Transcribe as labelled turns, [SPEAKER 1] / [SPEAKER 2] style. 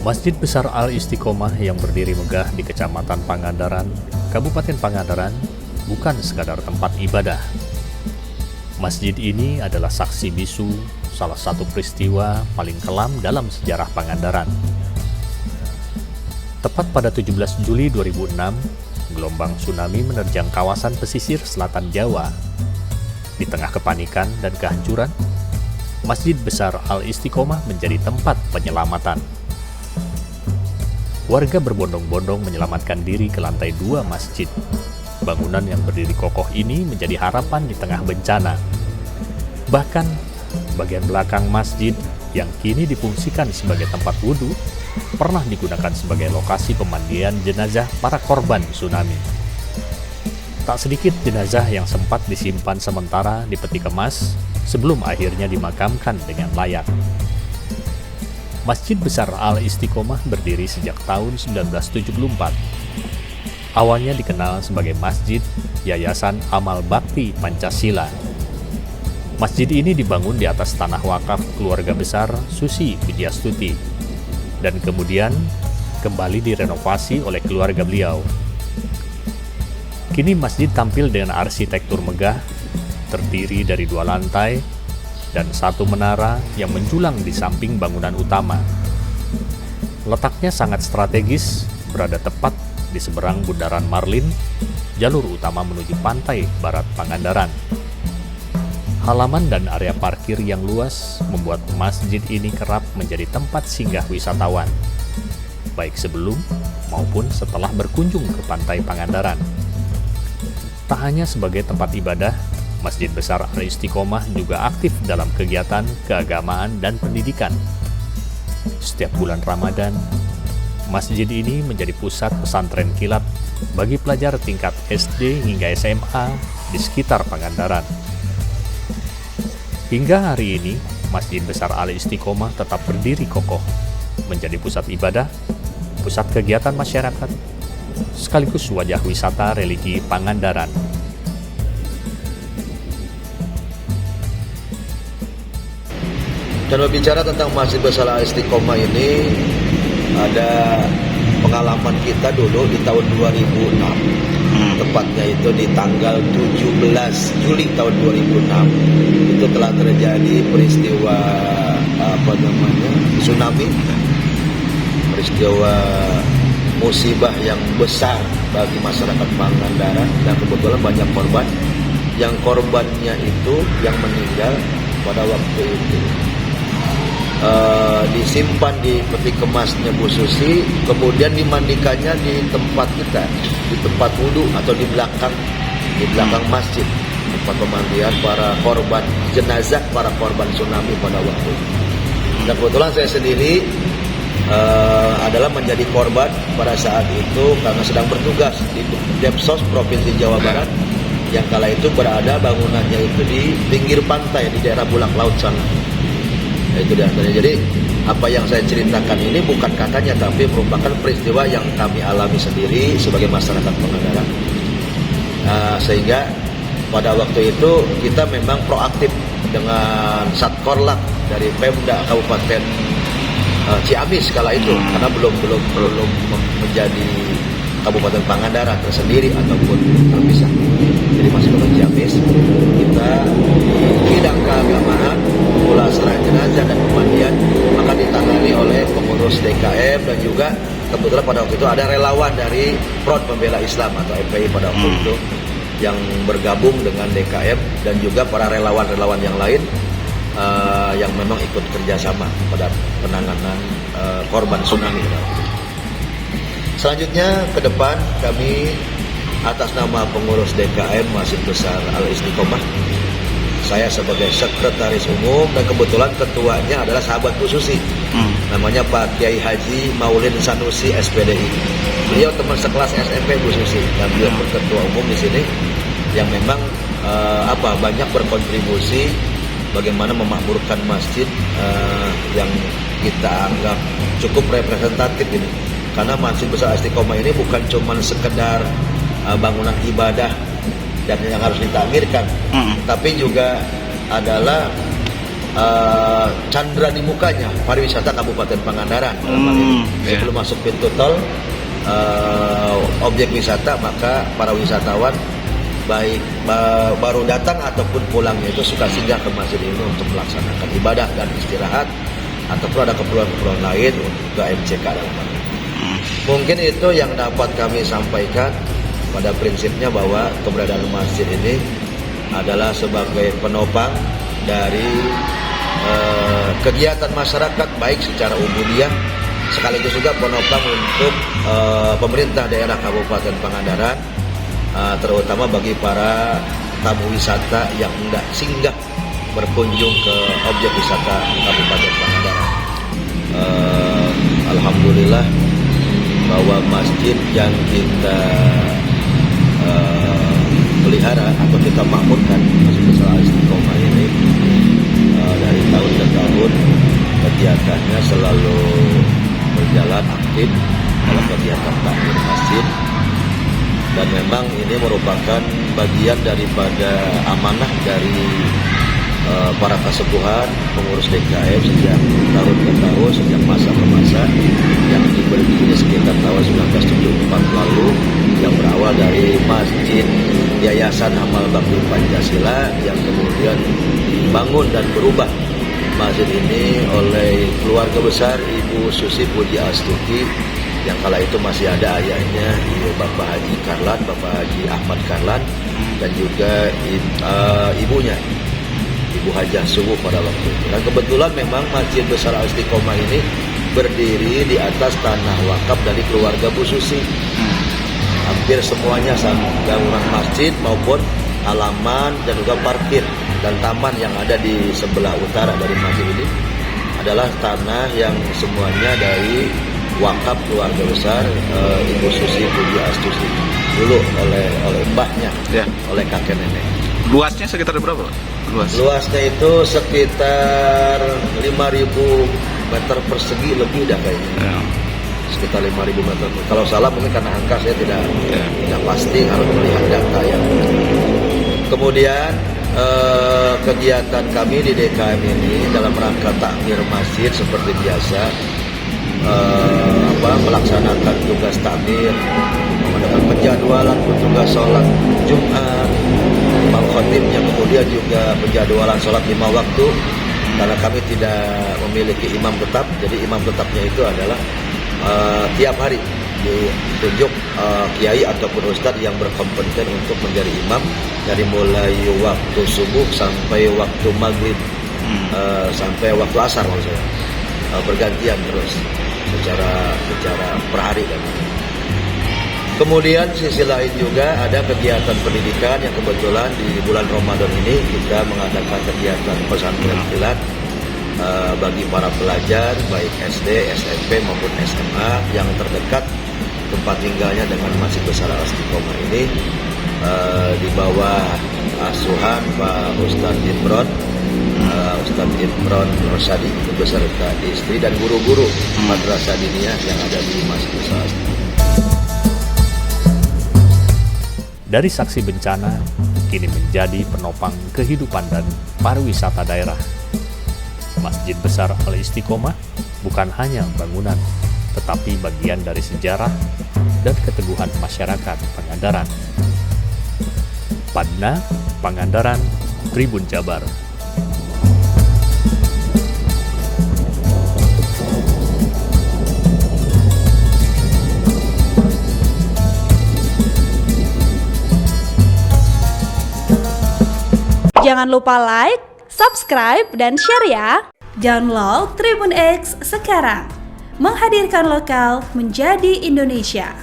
[SPEAKER 1] Masjid Besar Al-Istiqomah yang berdiri megah di Kecamatan Pangandaran, Kabupaten Pangandaran, bukan sekadar tempat ibadah. Masjid ini adalah saksi bisu salah satu peristiwa paling kelam dalam sejarah Pangandaran. Tepat pada 17 Juli 2006, gelombang tsunami menerjang kawasan pesisir selatan Jawa. Di tengah kepanikan dan kehancuran, Masjid Besar Al-Istiqomah menjadi tempat penyelamatan. Warga berbondong-bondong menyelamatkan diri ke lantai 2 masjid. Bangunan yang berdiri kokoh ini menjadi harapan di tengah bencana. Bahkan, bagian belakang masjid yang kini difungsikan sebagai tempat wudhu pernah digunakan sebagai lokasi pemandian jenazah para korban tsunami. Tak sedikit jenazah yang sempat disimpan sementara di peti kemas sebelum akhirnya dimakamkan dengan layak. Masjid Besar Al-Istiqomah berdiri sejak tahun 1974. Awalnya dikenal sebagai Masjid Yayasan Amal Bakti Pancasila. Masjid ini dibangun di atas tanah wakaf keluarga besar Susi Pujiastuti dan kemudian kembali direnovasi oleh keluarga beliau. Kini masjid tampil dengan arsitektur megah, terdiri dari 2 lantai dan 1 menara yang menjulang di samping bangunan utama. Letaknya sangat strategis, berada tepat di seberang Bundaran Marlin, jalur utama menuju pantai barat Pangandaran. Halaman dan area parkir yang luas membuat masjid ini kerap menjadi tempat singgah wisatawan, baik sebelum maupun setelah berkunjung ke pantai Pangandaran. Tak hanya sebagai tempat ibadah, Masjid Besar Al-Istiqomah juga aktif dalam kegiatan keagamaan dan pendidikan. Setiap bulan Ramadan, masjid ini menjadi pusat pesantren kilat bagi pelajar tingkat SD hingga SMA di sekitar Pangandaran. Hingga hari ini, Masjid Besar Al-Istiqomah tetap berdiri kokoh, menjadi pusat ibadah, pusat kegiatan masyarakat, sekaligus wajah wisata religi Pangandaran.
[SPEAKER 2] Dan berbicara tentang Masjid Besar Al-Istiqomah ini, ada pengalaman kita dulu di tahun 2006. Tepatnya itu di tanggal 17 Juli tahun 2006. Itu telah terjadi peristiwa tsunami. Peristiwa musibah yang besar bagi masyarakat Pangandaran dan kebetulan banyak korban. Yang korbannya itu yang meninggal pada waktu itu disimpan di peti kemasnya Bu Susi, kemudian dimandikannya di tempat kita, di tempat wudhu atau di belakang masjid, tempat pemandian para korban, jenazah para korban tsunami pada waktu itu. Dan kebetulan saya sendiri adalah menjadi korban pada saat itu karena sedang bertugas di Depsos Provinsi Jawa Barat yang kala itu berada bangunannya itu di pinggir pantai di daerah Bulak Laut sana. Itu diantaranya. Jadi apa yang saya ceritakan ini bukan katanya, tapi merupakan peristiwa yang kami alami sendiri sebagai masyarakat Pangandaran. Sehingga pada waktu itu kita memang proaktif dengan Satkorlak dari Pemda Kabupaten Ciamis kala itu, karena belum menjadi Kabupaten Pangandaran tersendiri ataupun terpisah. Jadi masih Kabupaten Ciamis, kita di bidang keagamaan, pula serah jenazah dan pemandian akan ditangani oleh pengurus DKM dan juga kebetulan pada waktu itu ada relawan dari Front Pembela Islam atau FPI pada waktu itu yang bergabung dengan DKM dan juga para relawan-relawan yang lain yang memang ikut kerjasama pada penanganan korban tsunami. Selanjutnya ke depan kami atas nama pengurus DKM Masjid Besar Al-Istiqomah, saya sebagai sekretaris umum dan kebetulan ketuanya adalah sahabat Bu Susi, namanya Pak Kiai Haji Maulid Sanusi SPDI. Beliau teman sekelas SMP Bu Susi dan beliau ketua umum di sini yang memang banyak berkontribusi bagaimana memakmurkan masjid yang kita anggap cukup representatif ini. Karena Masjid Besar Istiqomah ini bukan cuma sekedar bangunan ibadah dan yang harus ditakmirkan, tapi juga adalah candra di mukanya pariwisata Kabupaten Pangandaran dalam hal ini. Sebelum masuk pintu tol objek wisata, maka para wisatawan baik baru datang ataupun pulangnya itu suka singgah ke masjid ini untuk melaksanakan ibadah dan istirahat, ataupun ada keperluan-keperluan lain untuk ke MCK dalam hal ini. Mungkin itu yang dapat kami sampaikan. Pada prinsipnya bahwa keberadaan masjid ini adalah sebagai penopang dari kegiatan masyarakat baik secara umumnya, sekaligus juga penopang untuk pemerintah daerah Kabupaten Pangandaran, terutama bagi para tamu wisata yang hendak singgah berkunjung ke objek wisata Kabupaten Pangandaran. Alhamdulillah bahwa masjid yang kita pelihara atau kita makmurkan, Masjid Besar Al-Istiqomah ini, dari tahun ke tahun kegiatannya selalu berjalan aktif dalam kegiatan takmir masjid, dan memang ini merupakan bagian daripada amanah dari para kasepuhan pengurus DKM sejak tahun ke tahun, sejak masa ke masa, yang diberi sekitar tahun 1974 lalu, yang berawal dari Masjid Yayasan Amal Bakti Pancasila yang kemudian dibangun dan berubah masjid ini oleh keluarga besar Ibu Susi Puji Astuti, yang kala itu masih ada ayahnya Bapak Haji Karlan, Bapak Haji Ahmad Karlan, dan juga ibunya Ibu Hajah Subuh pada waktu itu. Dan kebetulan memang Masjid Besar Al-Istiqomah ini berdiri di atas tanah wakaf dari keluarga Bu Susi. Hampir semuanya, bangunan masjid maupun halaman dan juga parkir dan taman yang ada di sebelah utara dari masjid ini adalah tanah yang semuanya dari wakaf keluarga besar Ibu Susi Puji Astuti dulu oleh mbahnya, oleh kakek nenek.
[SPEAKER 3] Luasnya sekitar berapa?
[SPEAKER 2] Luasnya itu sekitar 5.000 meter persegi lebih dah kayaknya. Sekitar 5.000 meter. Kalau salah mungkin karena angka saya tidak pasti, harus melihat data ya. Kemudian kegiatan kami di DKM ini dalam rangka takmir masjid seperti biasa, melaksanakan tugas takmir, mengadakan penjadwalan petugas sholat Jumat, Imam Khatibnya, kemudian juga penjadwalan sholat 5 waktu, karena kami tidak memiliki imam tetap. Jadi imam tetapnya itu adalah tiap hari ditunjuk kiai ataupun ustadz yang berkompeten untuk menjadi imam dari mulai waktu subuh sampai waktu maghrib, sampai waktu asar maksudnya, bergantian terus secara per hari kan. Kemudian sisi lain juga ada kegiatan pendidikan yang kebetulan di bulan Ramadan ini kita mengadakan kegiatan pesantren kilat bagi para pelajar baik SD, SMP maupun SMA yang terdekat tempat tinggalnya dengan Masjid Besar Al-Istiqomah ini, di bawah asuhan Pak Ustadz Imron Rosadi beserta istri dan guru-guru Madrasah Diniyah yang ada di Masjid Besar Al-Istiqomah.
[SPEAKER 1] Dari saksi bencana, kini menjadi penopang kehidupan dan pariwisata daerah. Masjid Besar Al-Istiqomah bukan hanya bangunan, tetapi bagian dari sejarah dan keteguhan masyarakat Pangandaran. Padna, Pangandaran, Tribun Jabar.
[SPEAKER 4] Jangan lupa like, subscribe, dan share ya. Download Tribun X sekarang. Menghadirkan lokal menjadi Indonesia.